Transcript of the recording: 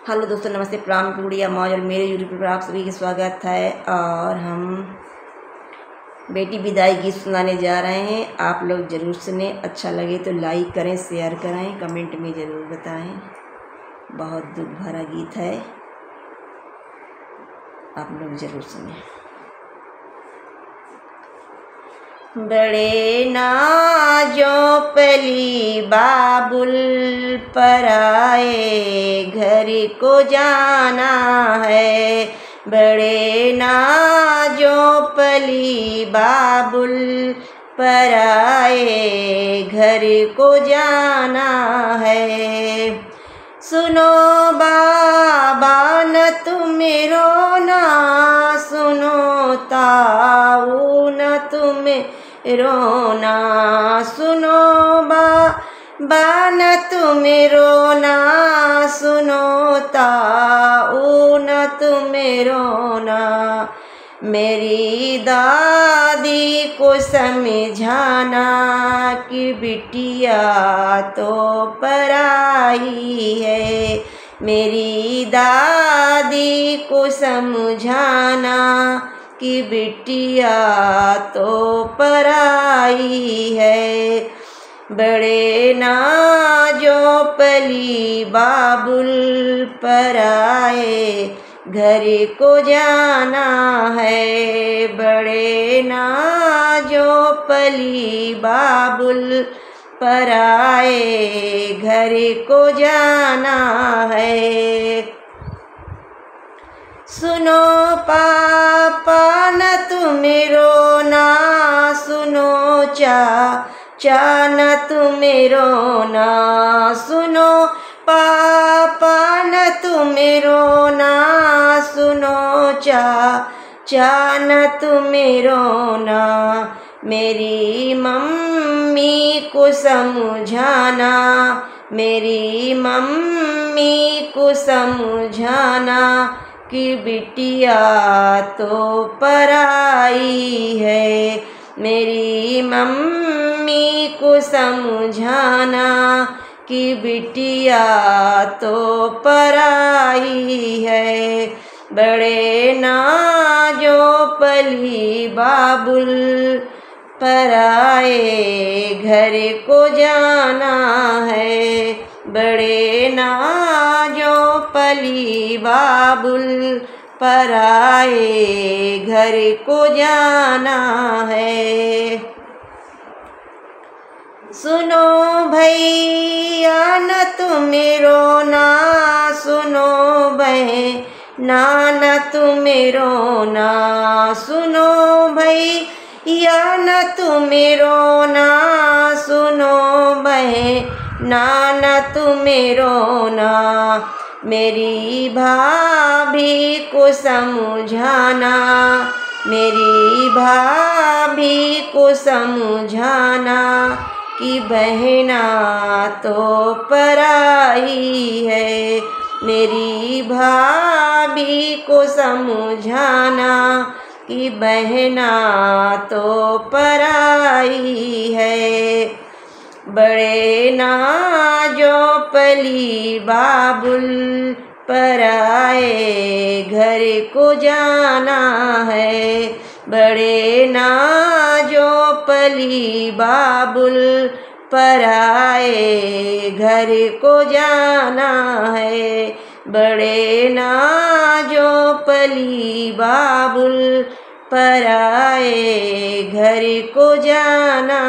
Hello दोस्तों, नमस्ते, प्रणाम, गुड़िया मौज और मेरे यूट्यूब पर आप सभी का स्वागत है। और हम बेटी विदाई गीत सुनाने जा रहे हैं। आप लोग ज़रूर सुने। अच्छा लगे तो लाइक करें, शेयर करें, कमेंट में ज़रूर बताएं। बहुत दुख भरा गीत है, आप लोग ज़रूर सुने। बड़े नाजों पली बाबुल पर आए घर को जाना है। बड़े नाजों पली बाबुल पर आए घर को जाना है। सुनो बाबा न तुम रोना, सुनो ताऊ न तुम रोना, सुनो बाबा न तुम रोना, सुनो ताऊ न तुम रोना। मेरी दादी को समझाना कि बिटिया तो पराई है। मेरी दादी को समझाना कि बिटिया तो पराई है। बड़े नाजों पली बाबुल पर आए घर को जाना है। बड़े नाजों पली बाबुल पर आए घर को जाना है। सुनो पापा न तुम रोना, सुनो चाचा न तुम रोना, सुनो पापा न तुम रोना, सुनो चाचा न तुम रोना। मेरी मम्मी को समझाना, मेरी मम्मी को समझाना कि बिटिया तो पराई है। मेरी मम्मी को समझाना कि बिटिया तो पराई है। बड़े नाजों पली बाबुल पर आए घर को जाना है। बड़े नाजों पली बाबुल पर आए घर को जाना है। सुनो भैया न तुम रोना, सुनो बहना न तुम रोना, सुनो भैया न तुम रोना, सुनो बहना न तुम रोना। मेरी भाभी को समझाना, मेरी भाभी को समझाना कि बहना तो पराई है। मेरी भाभी को समझाना कि बहना तो पराई है। बड़े नाजों पली बाबुल पर आए घर को जाना है। बड़े नाजों पली बाबुल पर आए घर को जाना है। बड़े नाजों पली बाबुल पर आए घर को जाना